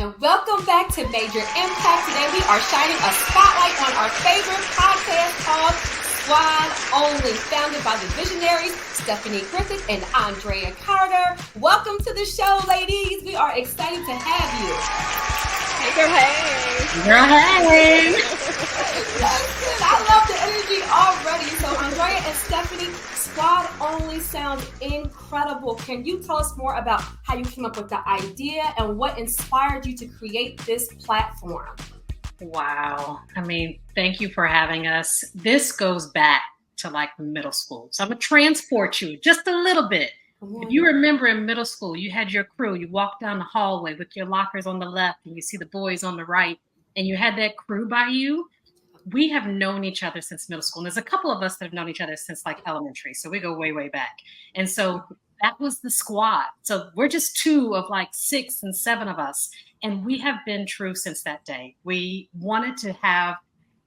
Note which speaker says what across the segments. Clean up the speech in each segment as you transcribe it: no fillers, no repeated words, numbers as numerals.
Speaker 1: And welcome back to Major Impact. Today we are shining a spotlight on our favorite podcast called Squad Only, founded by the visionaries Stephanie Griffin and Andrea Carter. Welcome to the show, ladies. We are excited to have you.
Speaker 2: Hey, girl, hey.
Speaker 3: Girl, hey.
Speaker 1: Listen, I love the energy already. So Andrea and Stephanie, Squad Only sounds incredible. Can you tell us more about how you came up with the idea and what inspired you to create this platform?
Speaker 3: Wow. I mean, thank you for having us. This goes back to like middle school. So I'm going to transport you just a little bit. If you remember in middle school, you had your crew, you walked down the hallway with your lockers on the left and you see the boys on the right, and you had that crew by you. We have known each other since middle school. And there's a couple of us that have known each other since like elementary. So we go way, way back. And so that was the squad. So we're just two of like 6 and 7 of us. And we have been true since that day. We wanted to have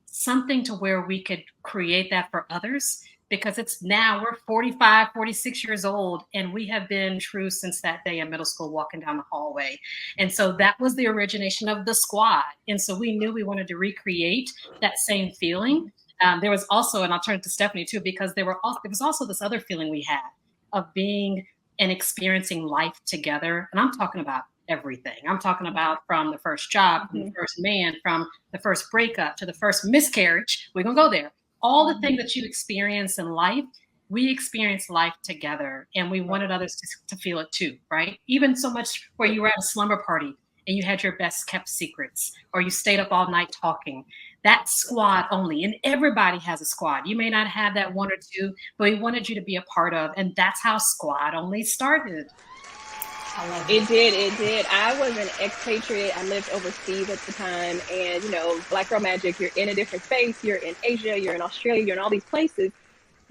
Speaker 3: something to where we could create that for others, because it's now we're 45, 46 years old, and we have been true since that day in middle school, walking down the hallway. And so that was the origination of the squad. And so we knew we wanted to recreate that same feeling. There was also, and I'll turn it to Stephanie too, because there was also this other feeling we had of being and experiencing life together. And I'm talking about everything. I'm talking about from the first job, from the first man, from the first breakup to the first miscarriage. We're going to go there. All the things that you experience in life, we experience life together, and we wanted others to feel it too, right? Even so much where you were at a slumber party and you had your best kept secrets, or you stayed up all night talking. That's Squad Only, and everybody has a squad. You may not have that one or two, but we wanted you to be a part of, and that's how Squad Only started.
Speaker 2: It did. I was an expatriate. I lived overseas at the time. And, Black Girl Magic, you're in a different space. You're in Asia, you're in Australia, you're in all these places,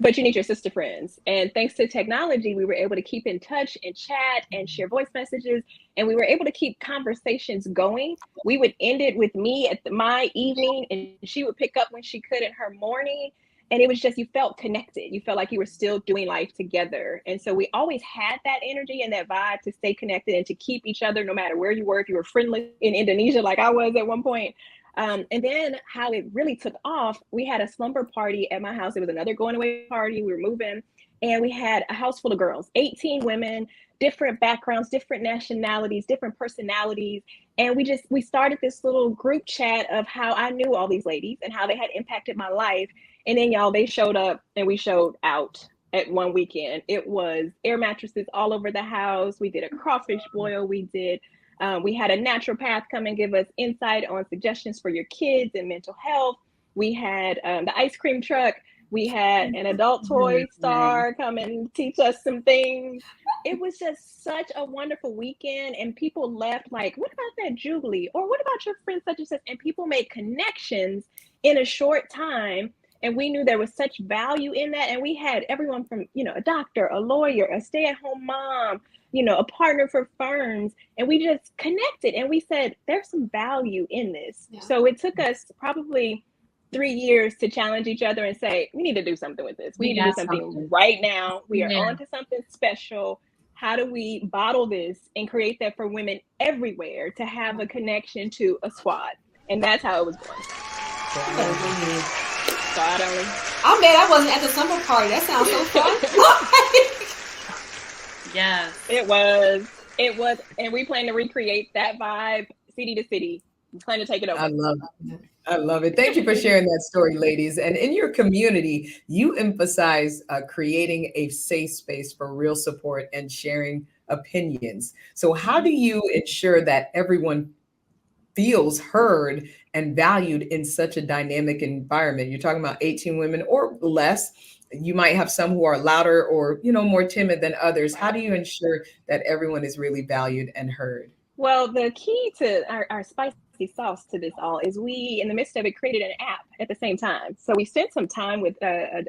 Speaker 2: but you need your sister friends. And thanks to technology, we were able to keep in touch and chat and share voice messages. And we were able to keep conversations going. We would end it with me at my evening, and she would pick up when she could in her morning. And it was just, you felt connected. You felt like you were still doing life together. And so we always had that energy and that vibe to stay connected and to keep each other no matter where you were. If you were friendly in Indonesia, like I was at one point. And then how it really took off, we had a slumber party at my house. It was another going away party. We were moving, and we had a house full of girls, 18 women, different backgrounds, different nationalities, different personalities. And we started this little group chat of how I knew all these ladies and how they had impacted my life. And then y'all, they showed up and we showed out at one weekend. It was air mattresses all over the house. We did a crawfish boil. We had a naturopath come and give us insight on suggestions for your kids and mental health. We had the ice cream truck. We had an adult toy star come and teach us some things. It was just such a wonderful weekend, and people left like, what about that Jubilee? Or what about your friend such and such? And people made connections in a short time. And we knew there was such value in that. And we had everyone from, a doctor, a lawyer, a stay-at-home mom, a partner for firms. And we just connected, and we said, there's some value in this. Yeah. So it took us probably 3 years to challenge each other and say, we need to do something with this. We need to do something right now. We are on to something special. How do we bottle this and create that for women everywhere to have a connection to a squad? And that's how it was born. Squad Only.
Speaker 1: I'm mad I wasn't at the summer party. That sounds so fun.
Speaker 3: Yes.
Speaker 2: It was. And we plan to recreate that vibe city to city. We plan to take it over.
Speaker 4: I love it. Thank you for sharing that story, ladies. And in your community, you emphasize creating a safe space for real support and sharing opinions. So how do you ensure that everyone feels heard and valued in such a dynamic environment? You're talking about 18 women or less. You might have some who are louder or, more timid than others. How do you ensure that everyone is really valued and heard?
Speaker 2: Well, the key to our spicy sauce to this all is we, in the midst of it, created an app at the same time. So we spent some time with a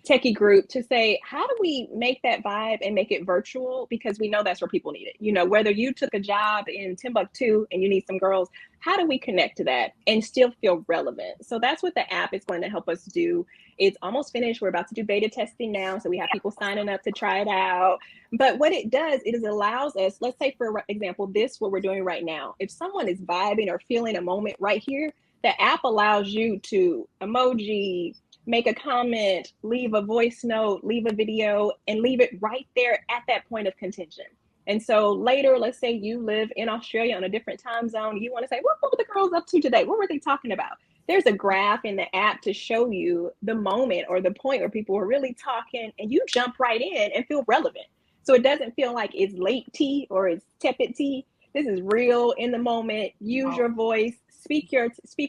Speaker 2: techie group to say, how do we make that vibe and make it virtual? Because we know that's where people need it. You know, whether you took a job in Timbuktu and you need some girls, how do we connect to that and still feel relevant? So that's what the app is going to help us do. It's almost finished. We're about to do beta testing now. So we have people signing up to try it out. But what it does, it allows us, let's say, for example, this, what we're doing right now. If someone is vibing or feeling a moment right here, the app allows you to emoji, make a comment, leave a voice note, leave a video, and leave it right there at that point of contention. And so later, let's say you live in Australia on a different time zone. You want to say, what were the girls up to today? What were they talking about? There's a graph in the app to show you the moment or the point where people were really talking, and you jump right in and feel relevant. So it doesn't feel like it's late tea or it's tepid tea. This is real in the moment. Use your voice, speak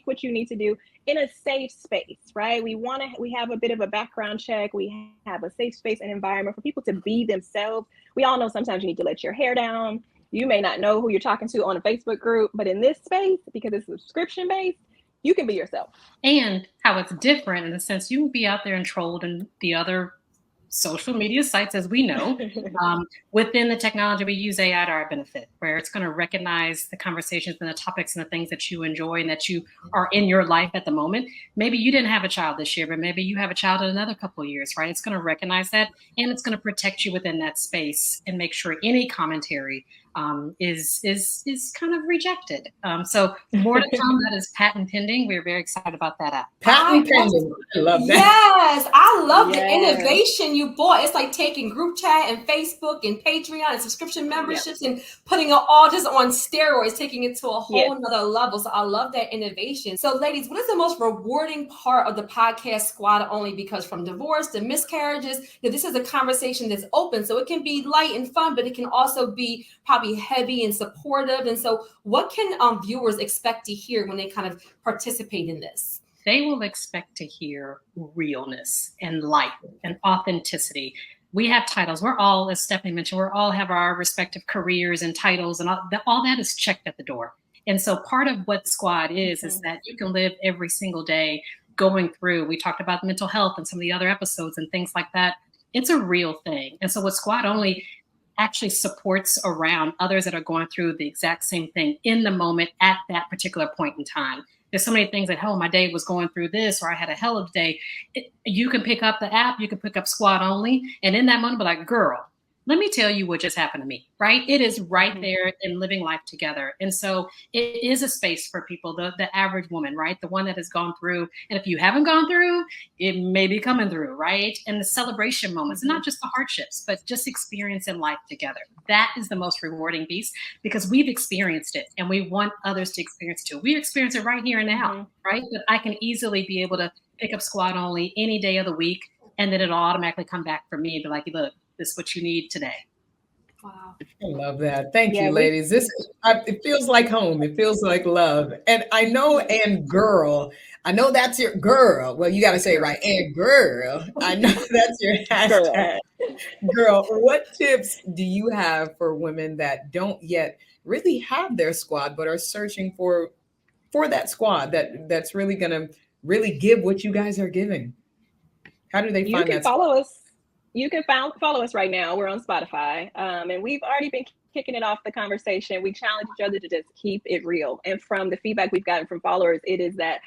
Speaker 2: what you need to do in a safe space, right? We have a bit of a background check. We have a safe space and environment for people to be themselves. We all know sometimes you need to let your hair down. You may not know who you're talking to on a Facebook group, but in this space, because it's subscription based, you can be yourself.
Speaker 3: And how it's different in the sense you can be out there and trolled in the other social media sites, as we know. Within the technology, we use AI to our benefit, where it's going to recognize the conversations and the topics and the things that you enjoy and that you are in your life at the moment. Maybe you didn't have a child this year, but maybe you have a child in another couple of years, right? It's going to recognize that, and it's going to protect you within that space and make sure any commentary is kind of rejected. So more to come. That is patent pending. We're very excited about that app.
Speaker 4: Patent pending. I love that.
Speaker 1: Yes, I love the innovation you brought. It's like taking group chat and Facebook and Patreon and subscription memberships and putting it all just on steroids, taking it to a whole nother level. So I love that innovation. So ladies, what is the most rewarding part of the podcast Squad Only? Because from divorce to miscarriages, this is a conversation that's open. So it can be light and fun, but it can also be probably heavy and supportive. And so what can viewers expect to hear when they kind of participate in this?
Speaker 3: They will expect to hear realness and light and authenticity. We have titles. We're all, as Stephanie mentioned, we all have our respective careers and titles, and all that is checked at the door. And so part of what Squad is that you can live every single day going through. We talked about mental health and some of the other episodes and things like that. It's a real thing. And so what Squad Only actually supports around others that are going through the exact same thing in the moment at that particular point in time. There's so many things that, oh, my day was going through this, or I had a hell of a day. You can pick up the app, you can pick up Squad Only, and in that moment, be like, girl, let me tell you what just happened to me, right? It is right there in living life together. And so it is a space for people, the average woman, right? The one that has gone through. And if you haven't gone through, it may be coming through, right? And the celebration moments, and not just the hardships, but just experiencing life together. That is the most rewarding piece because we've experienced it and we want others to experience it too. We experience it right here and now, right? But I can easily be able to pick up Squad Only any day of the week, and then it'll automatically come back for me and be like, look, this is what you need today.
Speaker 1: Wow.
Speaker 4: I love that. Thank you, ladies. It feels like home. It feels like love. And I know, and girl, I know that's your girl. Well, you got to say it right. And girl, I know that's your hashtag. Girl, what tips do you have for women that don't yet really have their squad, but are searching for that squad that's really going to really give what you guys are giving? How do they find that?
Speaker 2: Follow us. You can follow us right now. We're on Spotify. And we've already been kicking it off the conversation. We challenge each other to just keep it real. And from the feedback we've gotten from followers, it is that,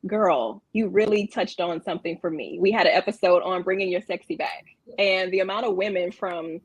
Speaker 2: girl, you really touched on something for me. We had an episode on bringing your sexy back. And the amount of women from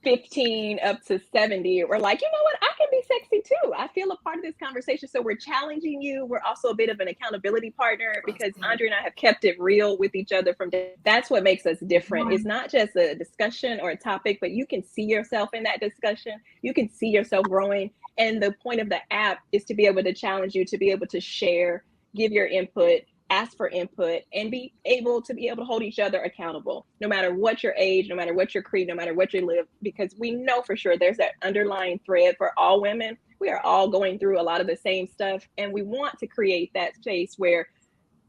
Speaker 2: 15 up to 70 were like, you know what, I can be sexy too. I feel a part of this conversation. So we're challenging you. We're also a bit of an accountability partner because Andrea and I have kept it real with each other that's what makes us different. It's not just a discussion or a topic, but you can see yourself in that discussion. You can see yourself growing. And the point of the app is to be able to challenge you, to be able to share, give your input, ask for input, and be able to hold each other accountable, no matter what your age, no matter what your creed, no matter what you live, because we know for sure there's that underlying thread for all women. We are all going through a lot of the same stuff. And we want to create that space where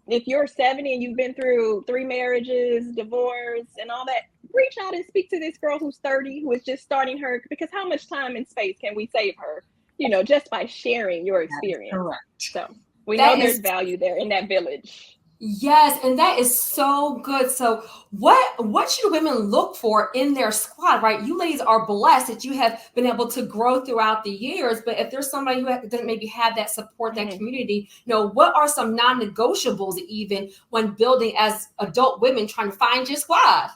Speaker 2: if you're 70 and you've been through 3 marriages, divorce, and all that, reach out and speak to this girl who's 30, who is just starting her, because how much time and space can we save her just by sharing your experience.
Speaker 3: Correct.
Speaker 2: So we know there's value there in that village.
Speaker 1: Yes, and that is so good. So what should women look for in their squad, right? You ladies are blessed that you have been able to grow throughout the years, but if there's somebody who doesn't maybe have that support, that community, what are some non-negotiables even when building as adult women trying to find your squad?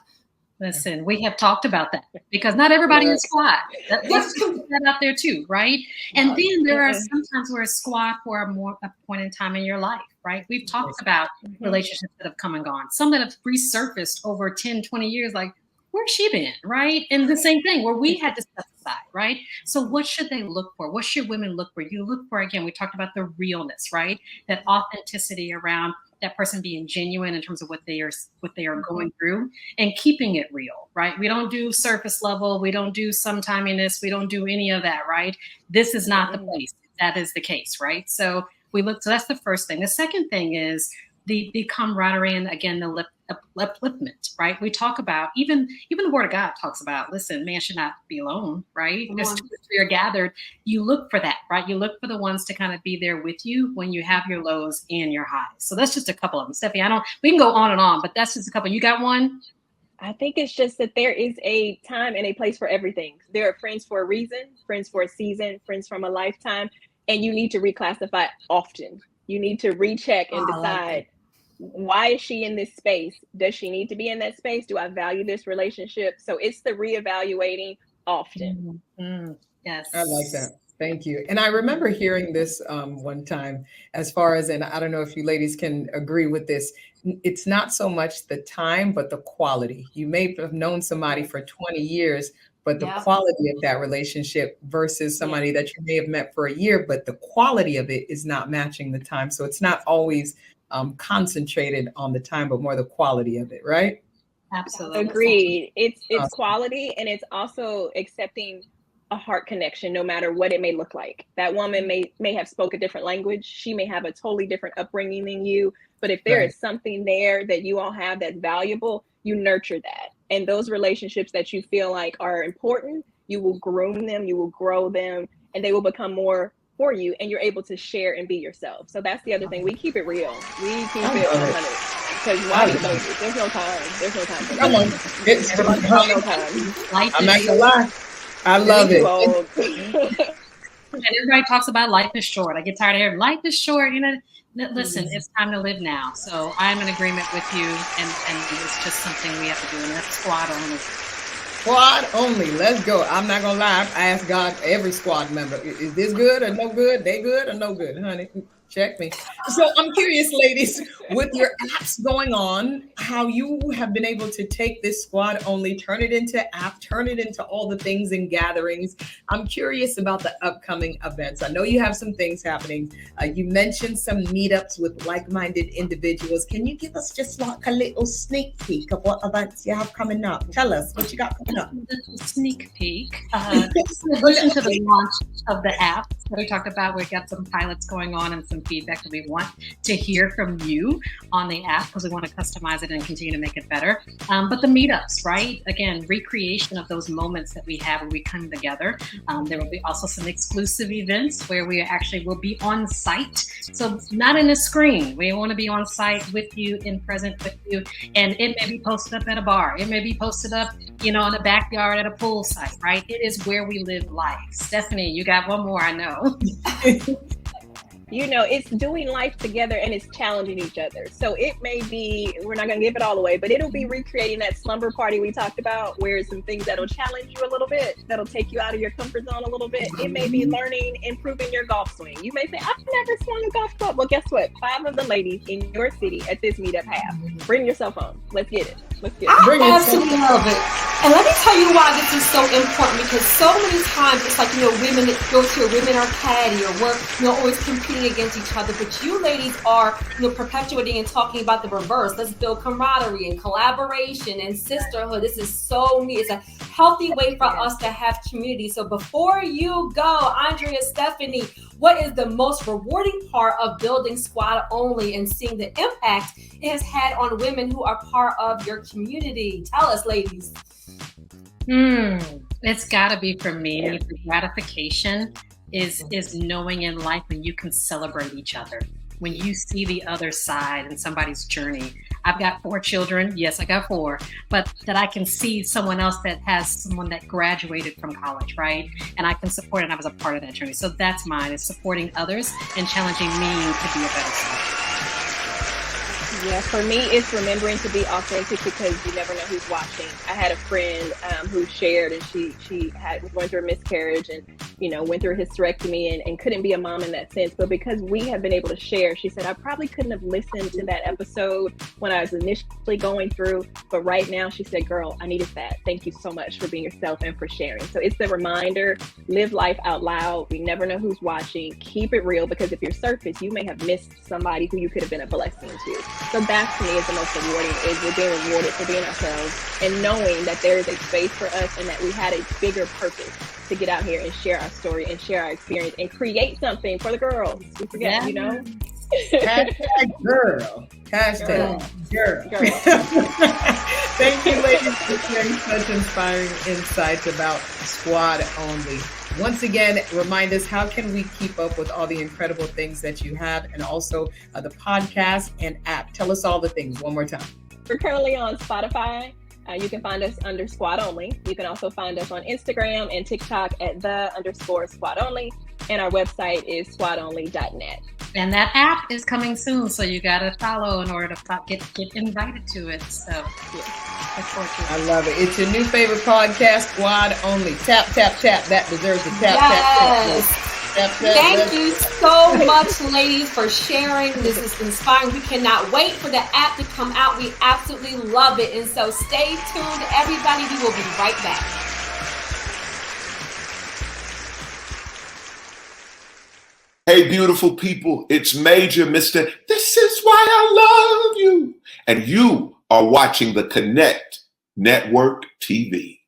Speaker 3: Listen, we have talked about that because not everybody is squad. Let's put that out there too, right? And then there are sometimes we're a squad for a point in time in your life, right? We've talked about relationships that have come and gone, some that have resurfaced over 10, 20 years, like, where's she been, right? And the same thing where we had to step aside, right? So what should they look for? What should women look for? You look for, again, we talked about the realness, right? That authenticity around that person being genuine in terms of what they are going through and keeping it real, right? We don't do surface level. We don't do sometiminess. We don't do any of that, right? This is not the place. That is the case, right? So so that's the first thing. The second thing is the camaraderie and, again, the upliftment, right? We talk about, even the Word of God talks about, listen, man should not be alone, right? There's 2 or 3 are gathered. You look for that, right? You look for the ones to kind of be there with you when you have your lows and your highs. So that's just a couple of them. Steffi, we can go on and on, but that's just a couple. You got one?
Speaker 2: I think it's just that there is a time and a place for everything. There are friends for a reason, friends for a season, friends from a lifetime, and you need to reclassify often. You need to recheck and decide, why is she in this space? Does she need to be in that space? Do I value this relationship? So it's the reevaluating often.
Speaker 3: Yes.
Speaker 4: I like that. Thank you. And I remember hearing this one time, as far as, and I don't know if you ladies can agree with this, it's not so much the time, but the quality. You may have known somebody for 20 years, but the quality of that relationship versus somebody that you may have met for a year, but the quality of it is not matching the time. So it's not always concentrated on the time, but more the quality of it, right?
Speaker 3: Absolutely.
Speaker 2: Agreed. It's quality, and it's also accepting a heart connection, no matter what it may look like. That woman may have spoke a different language. She may have a totally different upbringing than you. But if there is something there that you all have that's valuable, you nurture that. And those relationships that you feel like are important, you will groom them, you will grow them, and they will become more for you, and you're able to share and be yourself. So that's the other thing. We keep it real. We keep it 100. Because why there's no time. There's no time.
Speaker 4: Come on.
Speaker 2: There's no time.
Speaker 4: I'm not gonna lie. I love it.
Speaker 3: And everybody talks about life is short. I get tired of hearing life is short. Listen, it's time to live now. So I'm in agreement with you, and it's just something we have to do, and that's squad only.
Speaker 4: Squad only. Let's go. I'm not gonna lie. I ask God every squad member, is this good or no good? They good or no good, honey? Check me. So I'm curious, ladies, with your apps going on, how you have been able to take this squad only, turn it into app, turn it into all the things and gatherings. I'm curious about the upcoming events. I know you have some things happening. You mentioned some meetups with like-minded individuals. Can you give us just like a little sneak peek of what events you have coming up? Tell us what you got coming up.
Speaker 3: Sneak peek. Listen to the launch of the app that we talked about. We've got some pilots going on and some feedback that we want to hear from you on the app, because we want to customize it and continue to make it better. But the meetups, right? Again, recreation of those moments that we have where we come together. There will be also some exclusive events where we actually will be on site. So not in a screen. We want to be on site with you, in present with you. And it may be posted up at a bar. It may be posted up, in a backyard at a pool site, right? It is where we live life. Stephanie, you got one more, I know.
Speaker 2: It's doing life together, and it's challenging each other. So it may be, we're not going to give it all away, but it'll be recreating that slumber party we talked about, where it's some things that'll challenge you a little bit, that'll take you out of your comfort zone a little bit. It may be learning, improving your golf swing. You may say, I've never swung a golf club. Well, guess what? 5 of the ladies in your city at this meetup have. Bring your cell phone. Let's get it.
Speaker 1: I absolutely love it. And let me tell you why this is so important, because so many times it's like, women that go to a women are catty, or we're, always competing against each other. But you ladies are, perpetuating and talking about the reverse. Let's build camaraderie and collaboration and sisterhood. This is so neat. It's a healthy way for us to have community. So before you go, Andrea, Stephanie, what is the most rewarding part of building squad only and seeing the impact it has had on women who are part of your community? Tell us, ladies.
Speaker 3: It's got to be, for me, the gratification is knowing in life when you can celebrate each other, when you see the other side in somebody's journey. I've got 4 children. Yes, I got 4, but that I can see someone else that has someone that graduated from college, right? And I can support it, and I was a part of that journey. So that's mine, is supporting others and challenging me to be a better self.
Speaker 2: Yeah, for me, it's remembering to be authentic because you never know who's watching. I had a friend who shared, and she was going through a miscarriage and, went through a hysterectomy and couldn't be a mom in that sense. But because we have been able to share, she said, I probably couldn't have listened to that episode when I was initially going through. But right now, she said, girl, I needed that. Thank you so much for being yourself and for sharing. So it's a reminder, live life out loud. We never know who's watching. Keep it real, because if you're surface, you may have missed somebody who you could have been a blessing to. So that to me is the most rewarding, is we're being rewarded for being ourselves and knowing that there is a space for us and that we had a bigger purpose to get out here and share our story and share our experience and create something for the girls. We forget,
Speaker 4: Hashtag girl. Hashtag girl. Thank you, ladies, for sharing such inspiring insights about Squad Only. Once again, remind us, how can we keep up with all the incredible things that you have, and also the podcast and app? Tell us all the things one more time.
Speaker 2: We're currently on Spotify. You can find us under Squad Only. You can also find us on Instagram and TikTok at _Squad Only. And our website is squadonly.net.
Speaker 3: And that app is coming soon, so you got to follow in order to get invited to it. So,
Speaker 4: I love it. It's your new favorite podcast, Squad Only. Tap, tap, tap. That deserves a tap, tap, tap.
Speaker 1: Thank you so much, ladies, for sharing. This is inspiring. We cannot wait for the app to come out. We absolutely love it. And so stay tuned, everybody. We will be right back.
Speaker 5: Hey, beautiful people, it's Major Mr. This is why I love you. And you are watching the Connect Network TV.